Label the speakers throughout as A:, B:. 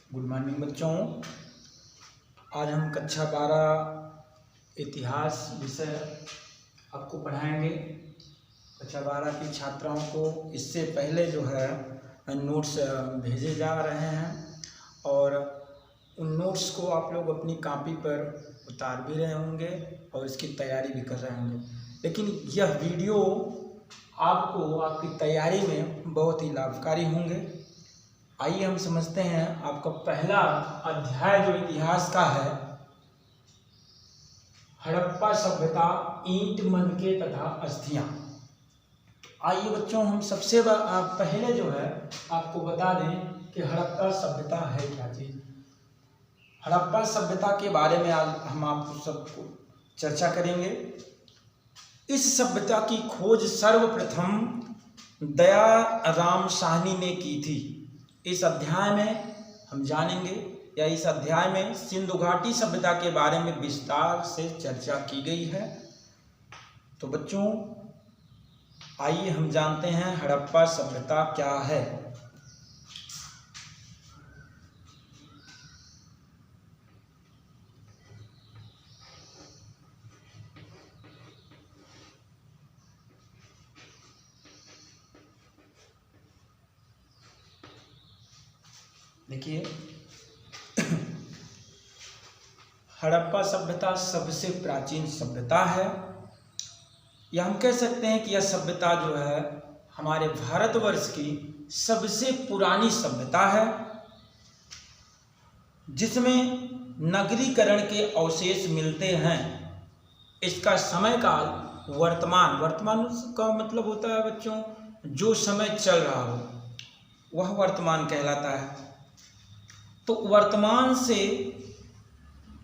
A: Good morning बच्चों। आज हम कक्षा 12 इतिहास विषय आपको पढ़ाएंगे। कक्षा 12 की छात्राओं को इससे पहले जो है नोट्स भेजे जा रहे हैं और उन नोट्स को आप लोग अपनी कॉपी पर उतार भी रहे होंगे और इसकी तैयारी भी कर रहे होंगे। लेकिन यह वीडियो आपको आपकी तैयारी में बहुत ही लाभकारी होंगे। आइए हम समझते हैं। आपका पहला अध्याय जो इतिहास का है, हड़प्पा सभ्यता, ईंट, मनके तथा अस्थियां। आइए बच्चों, हम सबसे पहले जो है आपको बता दें कि हड़प्पा सभ्यता है क्या चीज। हड़प्पा सभ्यता के बारे में आज हम आपको सबको चर्चा करेंगे। इस सभ्यता की खोज सर्वप्रथम दयाराम साहनी ने की थी। इस अध्याय में हम जानेंगे या इस अध्याय में सिंधु घाटी सभ्यता के बारे में विस्तार से चर्चा की गई है। तो बच्चों आइए हम जानते हैं हड़प्पा सभ्यता क्या है। देखिए, हड़प्पा सभ्यता सबसे प्राचीन सभ्यता है। या हम कह सकते हैं कि यह सभ्यता जो है हमारे भारतवर्ष की सबसे पुरानी सभ्यता है, जिसमें नगरीकरण के अवशेष मिलते हैं। इसका समय काल वर्तमान का मतलब होता है बच्चों जो समय चल रहा हो वह वर्तमान कहलाता है। तो वर्तमान से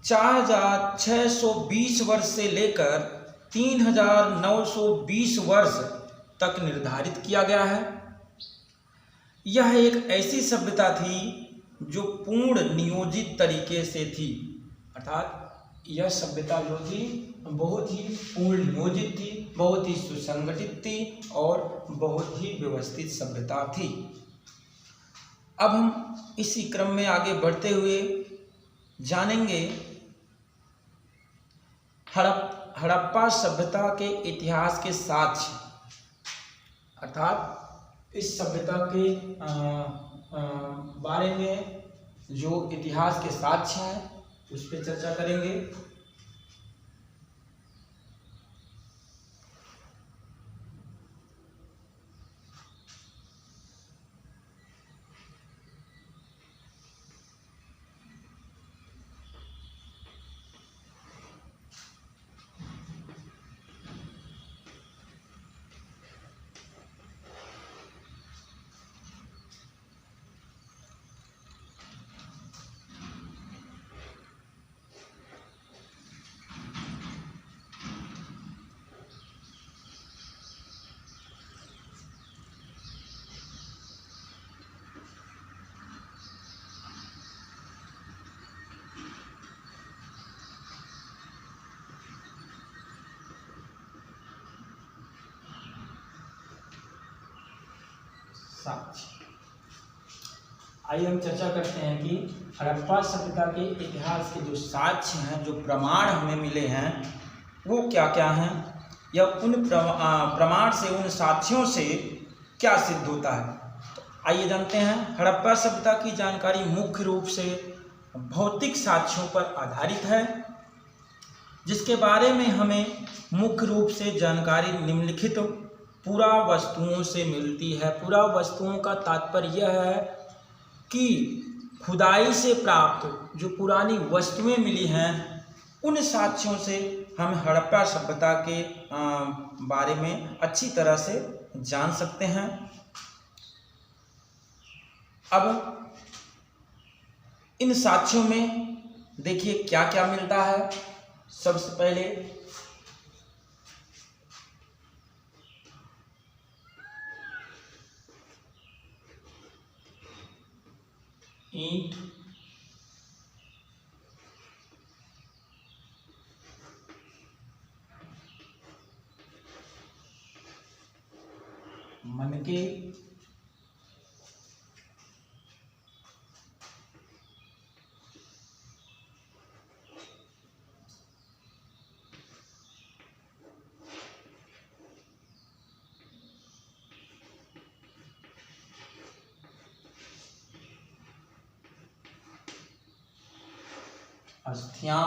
A: 4620 वर्ष से लेकर 3920 वर्ष तक निर्धारित किया गया है। यह एक ऐसी सभ्यता थी जो पूर्ण नियोजित तरीके से थी, अर्थात यह सभ्यता जो थी बहुत ही पूर्ण नियोजित थी, बहुत ही सुसंगठित थी और बहुत ही व्यवस्थित सभ्यता थी। अब हम इसी क्रम में आगे बढ़ते हुए जानेंगे हड़प्पा सभ्यता के इतिहास के साक्ष्य, अर्थात इस सभ्यता के बारे में जो इतिहास के साक्ष्य हैं उस पर चर्चा करेंगे। आइए हम चर्चा करते हैं कि हड़प्पा सभ्यता के इतिहास के जो साक्ष्य हैं, जो प्रमाण हमें मिले हैं वो क्या क्या हैं, या उन प्रमाण से, उन साक्ष्यों से क्या सिद्ध होता है। तो आइए जानते हैं। हड़प्पा सभ्यता की जानकारी मुख्य रूप से भौतिक साक्ष्यों पर आधारित है, जिसके बारे में हमें मुख्य रूप से जानकारी निम्नलिखित पुरावस्तुओं से मिलती है। पुरावस्तुओं का तात्पर्य यह है कि खुदाई से प्राप्त जो पुरानी वस्तुएं मिली हैं उन साक्ष्यों से हम हड़प्पा सभ्यता के बारे में अच्छी तरह से जान सकते हैं। अब इन साक्ष्यों में देखिए क्या क्या मिलता है। सबसे पहले ईंट, मनके, अस्थियां,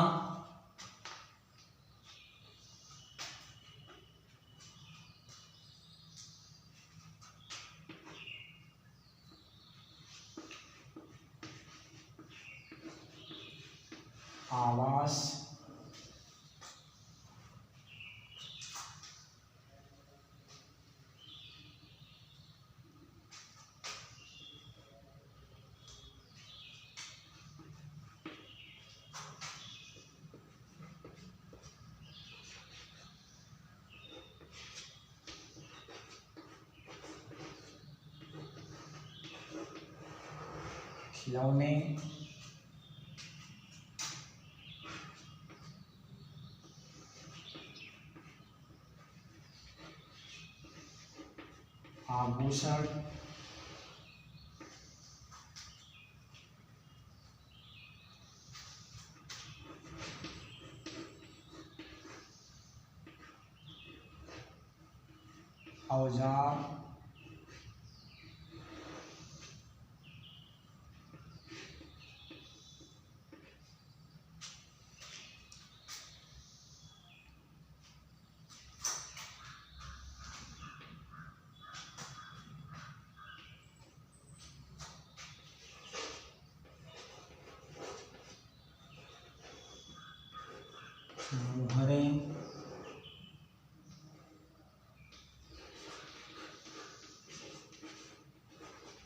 A: आवास, खिलौने, आभूषण, औजार, मुहरें,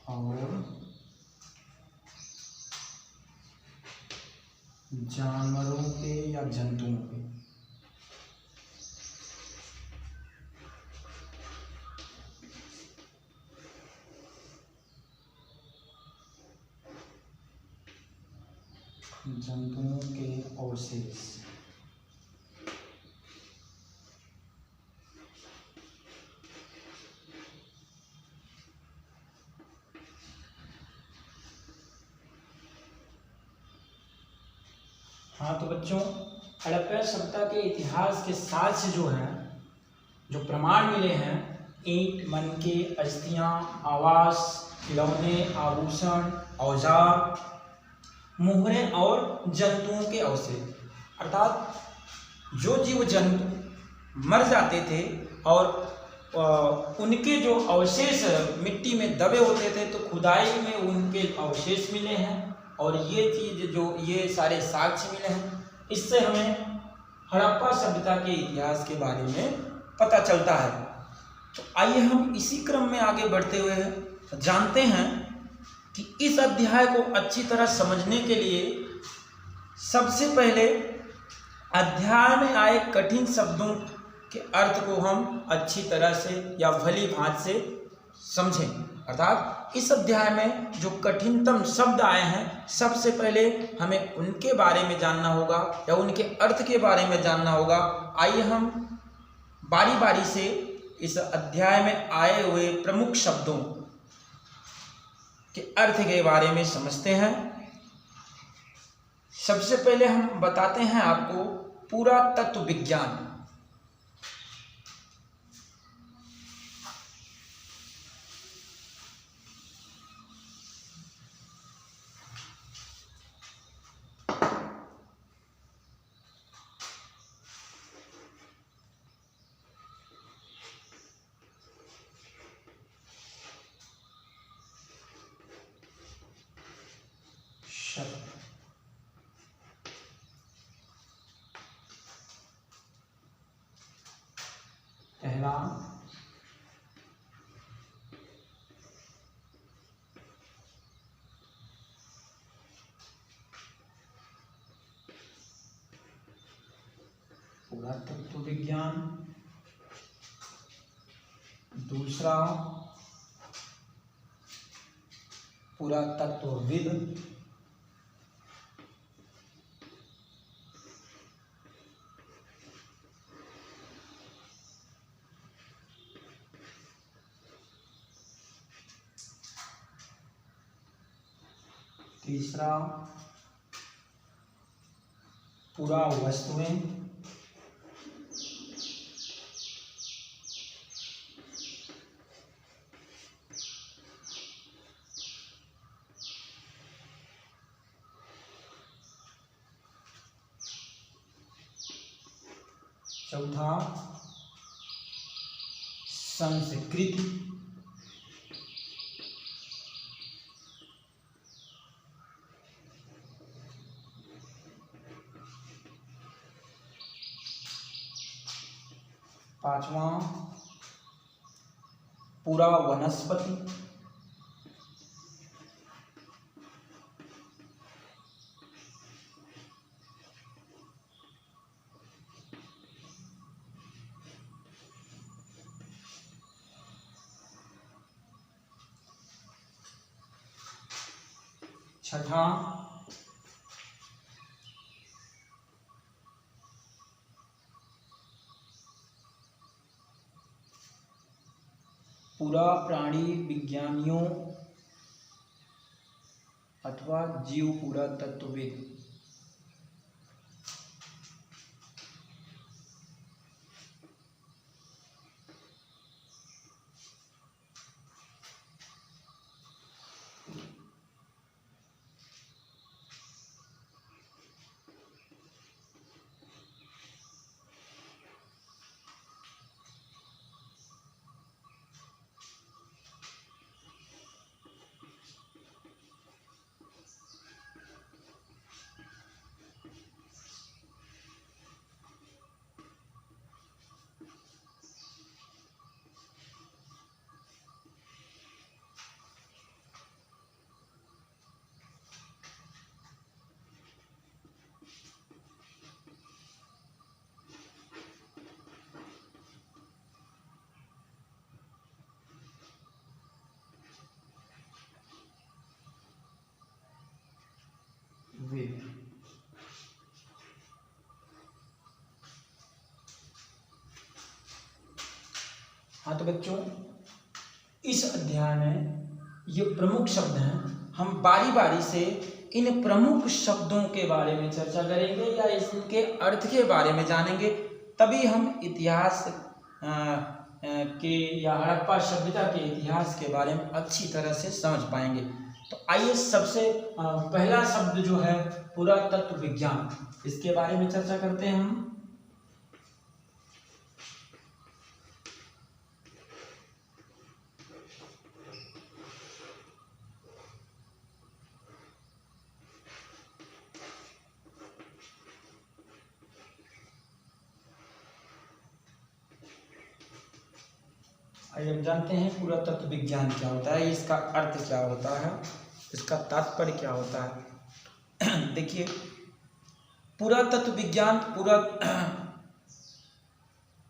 A: और जानवरों के या जंतुओं के। जंतुओं के अवशेष। हाँ तो बच्चों, हड़प्पा सभ्यता के इतिहास के साक्ष्य जो हैं, जो प्रमाण मिले हैं, ईंट, मनके, अस्थियां, आवास, खिलौने, आभूषण, औजार, मुहरें और जंतुओं के अवशेष, अर्थात जो जीव जंतु मर जाते थे और उनके जो अवशेष मिट्टी में दबे होते थे, तो खुदाई में उनके अवशेष मिले हैं और ये चीज़ जो ये सारे साक्ष्य मिले हैं, इससे हमें हड़प्पा सभ्यता के इतिहास के बारे में पता चलता है। तो आइए हम इसी क्रम में आगे बढ़ते हुए जानते हैं कि इस अध्याय को अच्छी तरह समझने के लिए सबसे पहले अध्याय में आए कठिन शब्दों के अर्थ को हम अच्छी तरह से या भली भांति से समझें। अर्थात इस अध्याय में जो कठिनतम शब्द आए हैं, सबसे पहले हमें उनके बारे में जानना होगा या उनके अर्थ के बारे में जानना होगा। आइए हम बारी बारी से इस अध्याय में आए हुए प्रमुख शब्दों के अर्थ के बारे में समझते हैं। सबसे पहले हम बताते हैं आपको पुरातत्व विज्ञान। पहला पुरातत्व विज्ञान, दूसरा पुरातत्वविद, तीसरा पुरावस्तुएं, चौथा संस्कृति, पांचवा पूरा वनस्पति, छठा पूरा प्राणी विज्ञानियों अथवा जीव पुरातत्वविद। वेद। हाँ तो बच्चों, इस अध्याय में ये प्रमुख शब्द हैं। हम बारी बारी से इन प्रमुख शब्दों के बारे में चर्चा करेंगे या इसके अर्थ के बारे में जानेंगे, तभी हम इतिहास के या हड़प्पा सभ्यता के इतिहास के बारे में अच्छी तरह से समझ पाएंगे। तो आइए सबसे पहला शब्द जो है पुरातत्व विज्ञान, इसके बारे में चर्चा करते हैं हम। आइए हम जानते हैं पुरातत्व विज्ञान क्या होता है, इसका अर्थ क्या होता है, इसका तात्पर्य क्या होता है। देखिए, पुरातत्व विज्ञान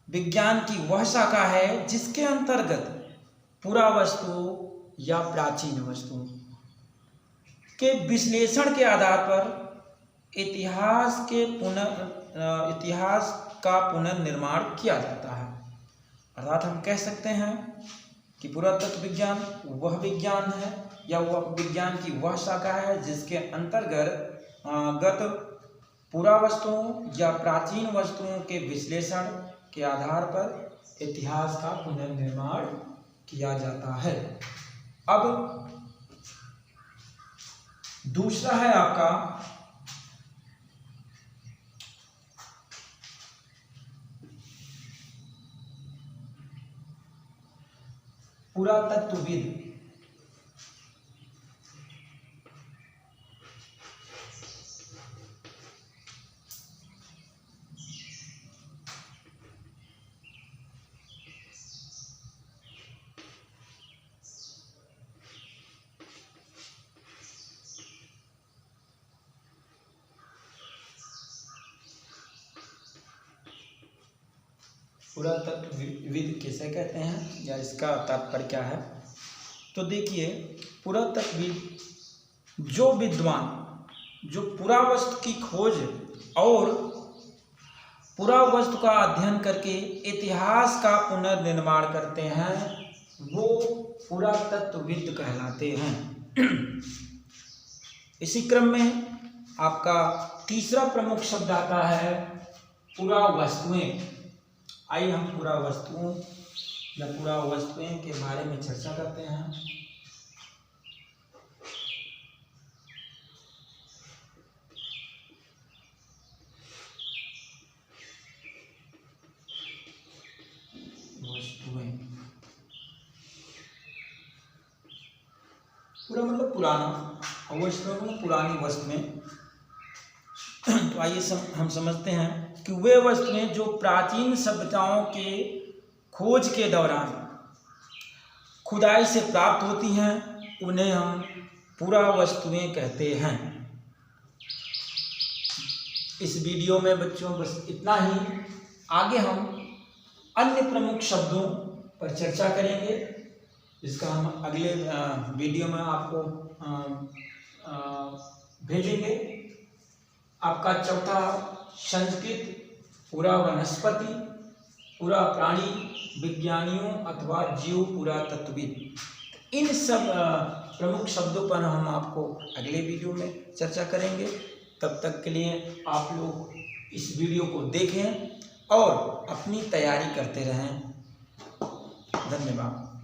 A: विज्ञान की वह शाखा है जिसके अंतर्गत पुरावस्तु या प्राचीन वस्तुओं के विश्लेषण के आधार पर इतिहास का पुनर्निर्माण किया जाता है। अर्थात हम कह सकते हैं कि पुरातत्व विज्ञान वह विज्ञान है या वह विज्ञान की वह शाखा है जिसके अंतर्गत पुरावस्तुओं या प्राचीन वस्तुओं के विश्लेषण के आधार पर इतिहास का पुनर्निर्माण किया जाता है। अब दूसरा है आपका पुरातत्वविद। पुरातत्वविद किसे कहते हैं या इसका तात्पर्य क्या है? तो देखिए, पुरातत्वविद जो विद्वान जो पुरावस्तु की खोज और पुरावस्तु का अध्ययन करके इतिहास का पुनर्निर्माण करते हैं, वो पुरातत्वविद कहलाते हैं। इसी क्रम में आपका तीसरा प्रमुख शब्द आता है पुरावस्तुएं। आइए हम पुरावस्तुओं या पुरावस्तुएं के बारे में चर्चा करते हैं। पूरा मतलब पुराना, और वस्तु मतलब पुरानी वस्तुएं। तो आइए हम समझते हैं कि वे वस्तुएं जो प्राचीन सभ्यताओं के खोज के दौरान खुदाई से प्राप्त होती हैं उन्हें हम पुरा वस्तुएं कहते हैं। इस वीडियो में बच्चों बस इतना ही। आगे हम अन्य प्रमुख शब्दों पर चर्चा करेंगे, जिसका हम अगले वीडियो में आपको भेजेंगे। आपका चौथा संस्कृत, पूरा वनस्पति, पूरा प्राणी विज्ञानियों अथवा जीव पुरातत्वविद। इन सब प्रमुख शब्दों पर हम आपको अगले वीडियो में चर्चा करेंगे। तब तक के लिए आप लोग इस वीडियो को देखें और अपनी तैयारी करते रहें। धन्यवाद।